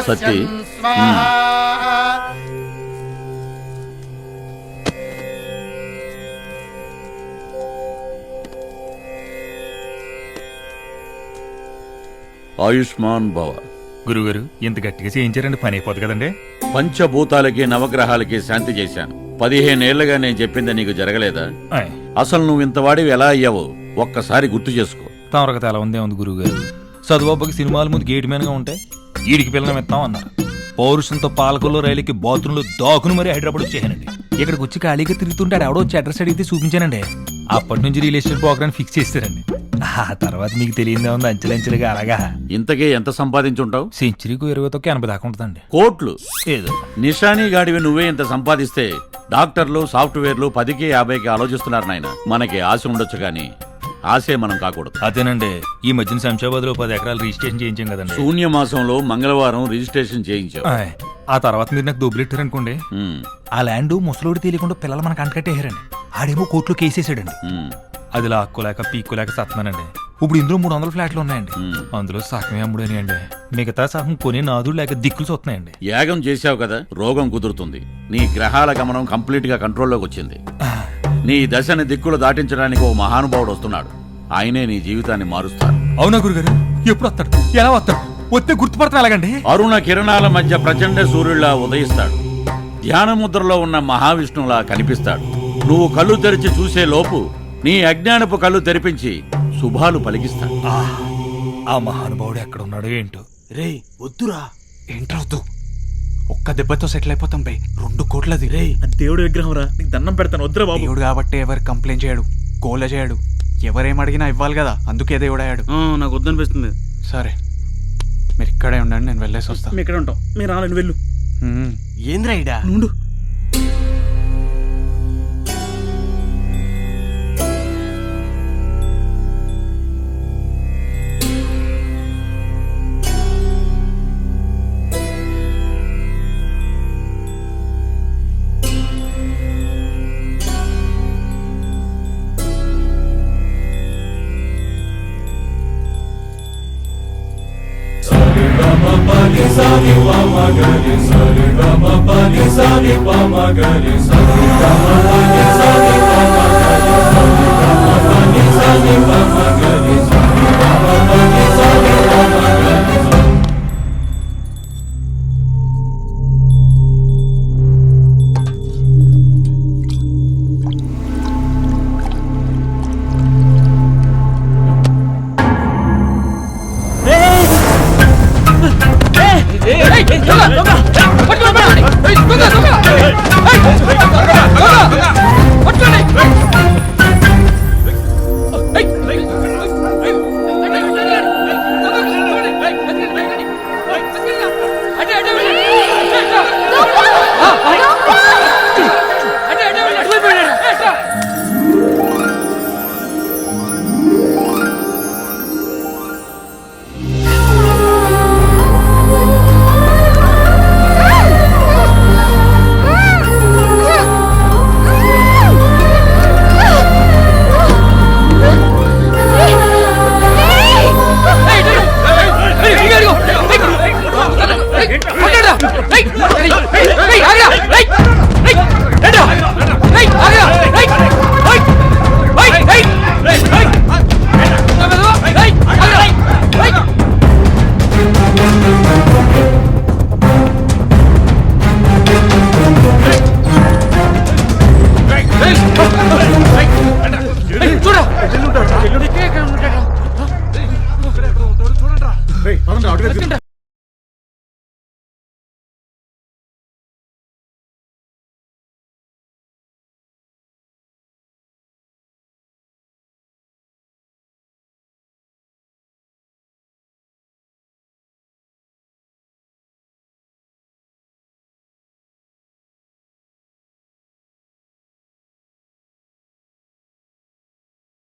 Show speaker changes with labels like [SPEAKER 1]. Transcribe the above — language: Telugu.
[SPEAKER 1] సత్తి ఆయుష్మాన్ భవ.
[SPEAKER 2] గురుగారు ఇంత గట్టిగా చేయించారండి, పని అయిపోదు కదండి.
[SPEAKER 1] పంచభూతాలకి నవగ్రహాలకి శాంతి చేశాను. 15 ఏళ్లుగా నేను చెప్పింది నీకు జరగలేదా? అసలు నువ్వు ఇంతవాడివి ఎలా అయ్యావో ఒక్కసారి గుర్తు చేసుకో.
[SPEAKER 2] తమరకత ఎలా ఉందే ఉంది గురువుగారు. చదువుబ్బకి సినిమాల ముందు గేట్ మ్యాన్గా ఉంటాయి, ఈడికి పిల్లలు ఇస్తాం అన్నారు. పౌరుషంతో పాలకుల్లో రైలుకి బాత్రూంలో దాకును మరీ హైదరాబాద్ వచ్చేసానండి. ఇక్కడికి వచ్చి ఖాళీగా తిరుగుతుంటాడు, ఎవడో వచ్చి అడ్రస్ అడిగితే చూపించానండి. అప్పటి నుంచి రియల్ ఎస్టేట్ ప్రోగ్రామ్ ఫిక్స్ చేస్తారండి. ఆ తర్వాత మీకు తెలియదే ఉంది, అంచెలంచెలుగా అలాగా.
[SPEAKER 1] ఇంతకీ ఎంత సంపాదించుంటావు?
[SPEAKER 2] సెంచరీకు 20-80 దాకా ఉంటుందండి.
[SPEAKER 1] కోట్లు
[SPEAKER 2] ఏదో
[SPEAKER 1] నిషానీ గాడివి నువ్వే ఇంత సంపాదిస్తే డాక్టర్లు సాఫ్ట్వేర్లు 10కి 50కి ఆలోచిస్తున్నారు నాయన. మనకి ఆశ ఉండొచ్చు గాని ఆశే మనం కాకూడదు.
[SPEAKER 2] అదేనండి, ఈ మధ్యన శంషాబాద్ లో 10 ఎకరాలు రిజిస్ట్రేషన్ చేయించాం కదండి.
[SPEAKER 1] శూన్య మాసంలో మంగళవారం రిజిస్ట్రేషన్ చేయించావు.
[SPEAKER 2] ఆ తర్వాత మీరు నాకు డబ్బులు అనుకోండి, ఆ ల్యాండ్ ముసలోడు తెలియకుండా పిల్లలు మనకు అంటకట్టేయారండి. ఆడేమో కోర్టులో కేసేసాడండి. అది లాక్కోలేక పీక్కోలేక సత్తున్నానండి. ఇప్పుడు ఇందులో 300 ఫ్లాట్లు ఉన్నాయండి. అందులో సగమే అమ్ముడని అండి, మిగతా సగం కొని నాదుడు లేక దిక్కులు వస్తున్నాయండి.
[SPEAKER 1] యాగం చేశావు కదా, రోగం కుదురుతుంది. నీ గ్రహాల గమనం కంప్లీట్ గా కంట్రోల్లోకి వచ్చింది. నీ దశని దిక్కులు దాటించడానికి ఓ మహానుభావుడు వస్తున్నాడు. ఆయనే నీ జీవితాన్ని మారుస్తాడు.
[SPEAKER 2] అవునా గురుగారు? ఎప్పుడు వస్తాడు? ఎలా వస్తాడు? వస్తే గుర్తుపడతాను ఎలాగండి?
[SPEAKER 1] అరుణ కిరణాల మధ్య ప్రచండ సూర్యుడిలా ఉదయిస్తాడు. ధ్యాన ముద్రలో ఉన్న మహావిష్ణువులా కనిపిస్తాడు. నువ్వు కళ్ళు తెరిచి చూసే లోపు నీ అజ్ఞానపు కళ్ళు తెరిపించి శుభాలు పలికిస్తాడు.
[SPEAKER 2] ఆ మహానుభావుడు ఎక్కడ ఉన్నాడో ఏంటో.
[SPEAKER 3] రే వద్దురా. ఏంట్రవద్దు, ఒక్క దెబ్బతో సెటిల్ అయిపోతాం బై. 2 కోట్లది. రే
[SPEAKER 2] అది దేవుడి విగ్రహం రా, నీకు దండం పెడతాను, వద్దురా బాబు.
[SPEAKER 3] దేవుడు కాబట్టి ఎవరు కంప్లైంట్ చేయడు, గోల చేయడు. ఎవరేం అడిగినా ఇవ్వాలి కదా, అందుకే దేవుడు అయ్యాడు.
[SPEAKER 4] నాకు వద్దనిపిస్తుంది.
[SPEAKER 3] సరే మీరు ఇక్కడే ఉండండి, నేను వెళ్ళేసి వస్తాను.
[SPEAKER 4] మేము ఇక్కడ ఉంటాం, మీరు రాలని వెళ్ళు.
[SPEAKER 3] ఏంద్రా ఇడా
[SPEAKER 4] నుండు. చూడండి